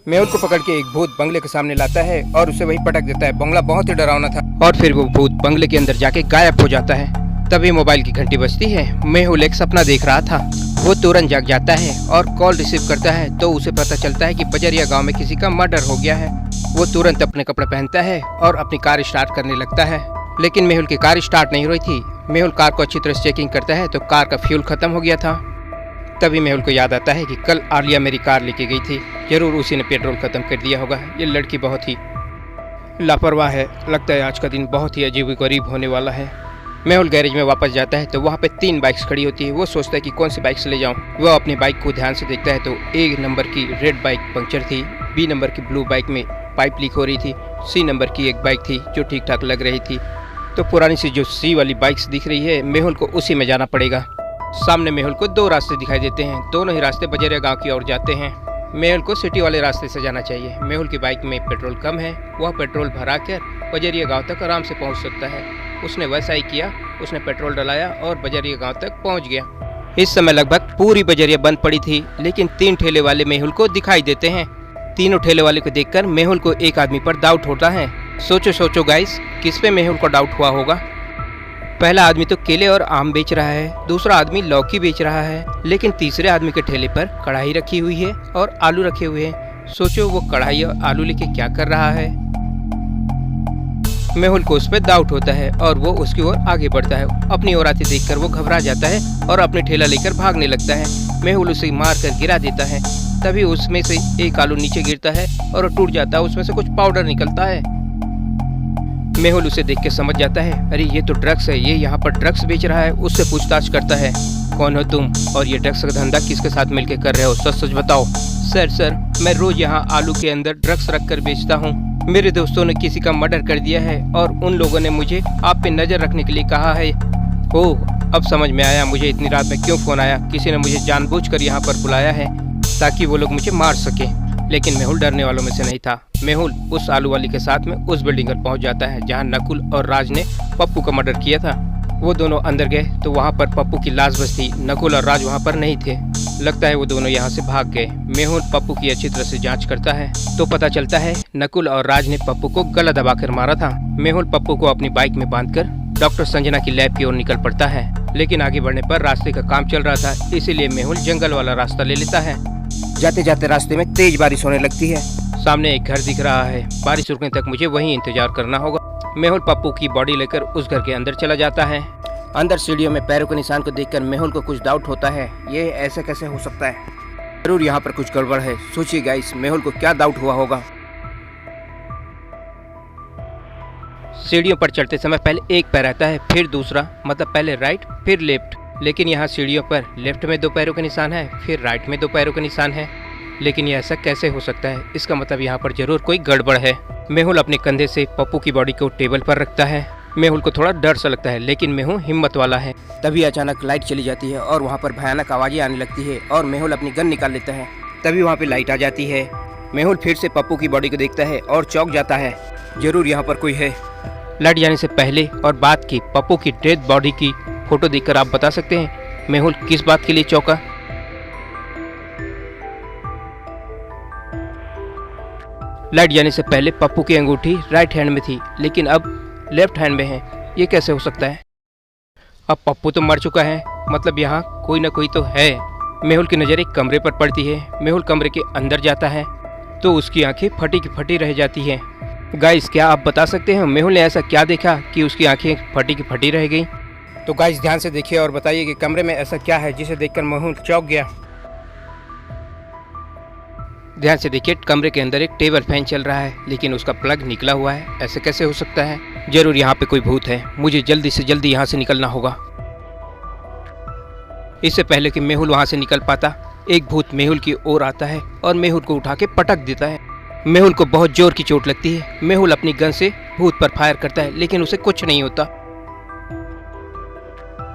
मेहुल को पकड़ के एक भूत बंगले के सामने लाता है और उसे वही पटक देता है। बंगला बहुत ही डरावना था और फिर वो भूत बंगले के अंदर जाके गायब हो जाता है। तभी मोबाइल की घंटी बजती है। मेहुल एक सपना देख रहा था। वो तुरंत जाग जाता है और कॉल रिसीव करता है तो उसे पता चलता है कि बजरिया गांव में किसी का मर्डर हो गया है। वो तुरंत अपने कपड़े पहनता है और अपनी कार स्टार्ट करने लगता है, लेकिन मेहुल की कार स्टार्ट नहीं हो रही थी। मेहुल कार को अच्छी तरह से चेकिंग करता है तो कार का फ्यूल खत्म हो गया था। तभी मेहुल को याद आता है कि कल आलिया मेरी कार लेके गई थी, जरूर उसी ने पेट्रोल खत्म कर दिया होगा। ये लड़की बहुत ही लापरवाह है। लगता है आज का दिन बहुत ही अजीब गरीब होने वाला है। मेहुल गैरेज में वापस जाता है तो वहाँ पे 3 बाइक्स खड़ी होती है। वो सोचता है कि कौन सी बाइक से ले जाऊँ। वो अपनी बाइक को ध्यान से देखता है तो A नंबर की रेड बाइक पंक्चर थी, B नंबर की ब्लू बाइक में पाइप लीक हो रही थी, C नंबर की एक बाइक थी जो ठीक ठाक लग रही थी। तो पुरानी सी जो C वाली बाइक्स दिख रही है, मेहुल को उसी में जाना पड़ेगा। सामने मेहुल को 2 रास्ते दिखाई देते हैं। दोनों ही रास्ते बजरिया गांव की ओर जाते हैं। मेहुल को सिटी वाले रास्ते से जाना चाहिए। मेहुल की बाइक में पेट्रोल कम है, वह पेट्रोल भरा कर बजरिया गांव तक आराम से पहुंच सकता है। उसने वैसा ही किया। उसने पेट्रोल डलाया और बजरिया गांव तक पहुंच गया। इस समय लगभग पूरी बजरिया बंद पड़ी थी, लेकिन 3 ठेले वाले मेहुल को दिखाई देते हैं। तीनों ठेले वाले को देखकर मेहुल को एक आदमी पर डाउट होता है। सोचो गाइस, किस पे मेहुल को डाउट हुआ होगा। पहला आदमी तो केले और आम बेच रहा है, दूसरा आदमी लौकी बेच रहा है, लेकिन तीसरे आदमी के ठेले पर कढ़ाई रखी हुई है और आलू रखे हुए हैं। सोचो वो कढ़ाई और आलू लेके क्या कर रहा है। मेहुल को उस पर डाउट होता है और वो उसकी ओर आगे बढ़ता है। अपनी ओर आते देखकर वो घबरा जाता है और अपने ठेला लेकर भागने लगता है। मेहुल उसे मार कर गिरा देता है। तभी उसमें से एक आलू नीचे गिरता है और टूट जाता है। उसमें से कुछ पाउडर निकलता है। मेहुल उसे देख के समझ जाता है, अरे ये तो ड्रग्स है, ये यहाँ पर ड्रग्स बेच रहा है। उससे पूछताछ करता है, कौन हो तुम और ये ड्रग्स का धंधा किसके साथ मिलकर कर रहे हो, सच सच बताओ। सर मैं रोज यहाँ आलू के अंदर ड्रग्स रख कर बेचता हूँ। मेरे दोस्तों ने किसी का मर्डर कर दिया है और उन लोगों ने मुझे आप पे नजर रखने के लिए कहा है। ओह, अब समझ में आया मुझे इतनी रात में क्यों फोन आया। किसी ने मुझे जानबूझकर यहाँ पर बुलाया है ताकि वो लोग मुझे मार सके। लेकिन मेहुल डरने वालों में से नहीं था। मेहुल उस आलू वाली के साथ में उस बिल्डिंग पर पहुंच जाता है जहां नकुल और राज ने पप्पू का मर्डर किया था। वो दोनों अंदर गए तो वहां पर पप्पू की लाश बची थी। नकुल और राज वहां पर नहीं थे। लगता है वो दोनों यहाँ से भाग गए। मेहुल पप्पू की अच्छी तरह से जांच करता है तो पता चलता है नकुल और राज ने पप्पू को गला दबाकर मारा था। मेहुल पप्पू को अपनी बाइक में बांधकर डॉक्टर संजना की लैब की ओर निकल पड़ता है, लेकिन आगे बढ़ने पर रास्ते का काम चल रहा था, इसीलिए मेहुल जंगल वाला रास्ता ले लेता है। जाते जाते रास्ते में तेज बारिश होने लगती है। सामने एक घर दिख रहा है। बारिश रुकने तक मुझे वहीं इंतजार करना होगा। मेहुल पप्पू की बॉडी लेकर उस घर के अंदर चला जाता है। अंदर सीढ़ियों में पैरों के निशान को देखकर मेहुल को कुछ डाउट होता है। ये ऐसे कैसे हो सकता है, जरूर यहाँ पर कुछ गड़बड़ है। सोचिए गाइस, मेहुल को क्या डाउट हुआ होगा। सीढ़ियों पर चढ़ते समय पहले एक पैर रहता है, फिर दूसरा, मतलब पहले राइट फिर लेफ्ट। लेकिन यहाँ सीढ़ियों पर लेफ्ट में 2 पैरों के निशान है, फिर राइट में 2 पैरों के निशान है। लेकिन ये ऐसा कैसे हो सकता है। इसका मतलब यहाँ पर जरूर कोई गड़बड़ है। मेहुल अपने कंधे से पप्पू की बॉडी को टेबल पर रखता है। मेहुल को थोड़ा डर सा लगता है, लेकिन मेहुल हिम्मत वाला है। तभी अचानक लाइट चली जाती है और वहाँ पर भयानक आवाजें आने लगती है और मेहुल अपनी गन निकाल लेता है। तभी वहाँ पे लाइट आ जाती है। मेहुल फिर से पप्पू की बॉडी को देखता है और चौंक जाता है, जरूर यहाँ पर कोई है। लाइट जाने से पहले और बाद की पप्पू की डेड बॉडी की फोटो देखकर आप बता सकते हैं मेहुल किस बात के लिए चौंका। लाइट जाने से पहले पप्पू की अंगूठी राइट हैंड में थी, लेकिन अब लेफ्ट हैंड में है। ये कैसे हो सकता है। अब पप्पू तो मर चुका है, मतलब यहाँ कोई ना कोई तो है। मेहुल की नज़र एक कमरे पर पड़ती है। मेहुल कमरे के अंदर जाता है तो उसकी आंखें फटी की फटी रह जाती हैं। गाइस, क्या आप बता सकते हैं मेहुल ने ऐसा क्या देखा कि उसकी आंखें फटी की फटी रह गई। तो गाइस, ध्यान से देखिए और बताइए कि कमरे में ऐसा क्या है जिसे देखकर मेहुल चौंक गया। ध्यान से देखिए, कमरे के अंदर एक टेबल फैन चल रहा है, लेकिन उसका प्लग निकला हुआ है। ऐसे कैसे हो सकता है। जरूर यहाँ पे कोई भूत है। मुझे जल्दी से जल्दी यहाँ से निकलना होगा। इससे पहले कि मेहुल वहाँ से निकल पाता, एक भूत मेहुल की ओर आता है और मेहुल को उठा के पटक देता है। मेहुल को बहुत जोर की चोट लगती है। मेहुल अपनी गन से भूत पर फायर करता है, लेकिन उसे कुछ नहीं होता।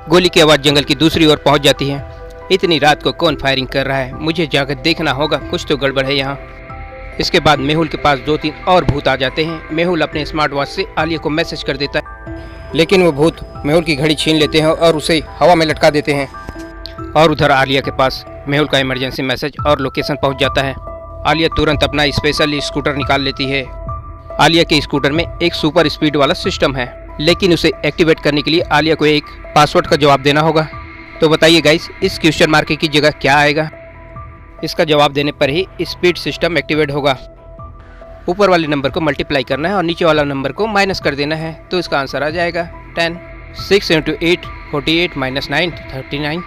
गोली की आवाज जंगल की दूसरी ओर पहुंच जाती है। इतनी रात को कौन फायरिंग कर रहा है, मुझे जाकर देखना होगा, कुछ तो गड़बड़ है यहाँ। इसके बाद मेहुल के पास 2-3 और भूत आ जाते हैं। मेहुल अपने स्मार्ट वॉच से आलिया को मैसेज कर देता है, लेकिन वो भूत मेहुल की घड़ी छीन लेते हैं और उसे हवा में लटका देते हैं। और उधर आलिया के पास मेहुल का इमरजेंसी मैसेज और लोकेशन पहुंच जाता है। आलिया तुरंत अपना स्पेशल स्कूटर निकाल लेती है। आलिया के स्कूटर में एक सुपर स्पीड वाला सिस्टम है, लेकिन उसे एक्टिवेट करने के लिए आलिया को एक पासवर्ड का जवाब देना होगा। तो बताइए गाइस, इस क्वेश्चन मार्क की जगह क्या आएगा? इसका जवाब देने पर ही स्पीड सिस्टम एक्टिवेट होगा। ऊपर वाले नंबर को मल्टीप्लाई करना है और नीचे वाला नंबर को माइनस कर देना है, तो इसका आंसर आ जाएगा 10। 6 × 8 48 - 9 39।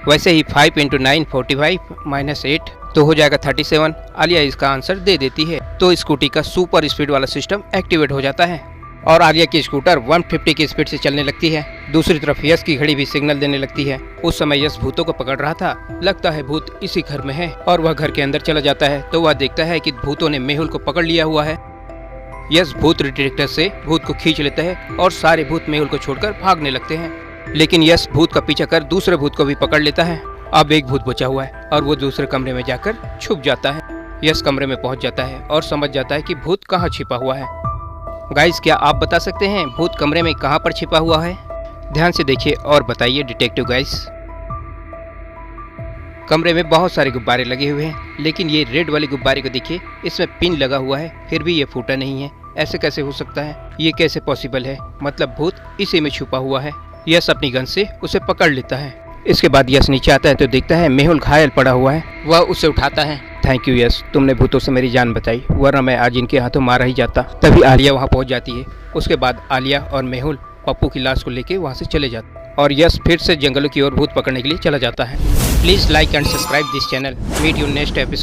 वैसे ही 5 × 9 45 - 8 तो हो जाएगा 37। आलिया इसका आंसर दे देती है, तो स्कूटी का सुपर स्पीड वाला सिस्टम एक्टिवेट हो जाता है और आलिया की स्कूटर 150 की स्पीड से चलने लगती है। दूसरी तरफ यश की घड़ी भी सिग्नल देने लगती है। उस समय यश भूतों को पकड़ रहा था, लगता है भूत इसी घर में है और वह घर के अंदर चला जाता है तो वह देखता है कि भूतों ने मेहुल को पकड़ लिया हुआ है। यश भूत डिटेक्टर से भूत को खींच लेता है और सारे भूत मेहुल को छोड़कर भागने लगते हैं, लेकिन यश भूत का पीछा कर दूसरे भूत को भी पकड़ लेता है। अब एक भूत बचा हुआ है और वो दूसरे कमरे में जाकर छुप जाता है। यश कमरे में पहुंच जाता है और समझ जाता है कि भूत कहाँ छिपा हुआ है। गाइस, क्या आप बता सकते हैं भूत कमरे में कहाँ पर छिपा हुआ है? ध्यान से देखिए और बताइए डिटेक्टिव गाइस। कमरे में बहुत सारे गुब्बारे लगे हुए हैं, लेकिन ये रेड वाले गुब्बारे को देखिए, इसमें पिन लगा हुआ है, फिर भी ये फूटा नहीं है। ऐसे कैसे हो सकता है? ये कैसे पॉसिबल है? मतलब भूत इसी में छुपा हुआ है। यश अपनी गन से उसे पकड़ लेता है। इसके बाद यश नीचे आता है तो देखता है मेहुल घायल पड़ा हुआ है। वह उसे उठाता है। थैंक यू यश, तुमने भूतों से मेरी जान बचाई, वरना मैं आज इनके हाथों मारा ही जाता। तभी आलिया वहां पहुंच जाती है। उसके बाद आलिया और मेहुल पप्पू की लाश को लेके वहां से चले जाते और यश फिर से जंगलों की ओर भूत पकड़ने के लिए चला जाता है। Please like and subscribe this channel. Meet you next episode.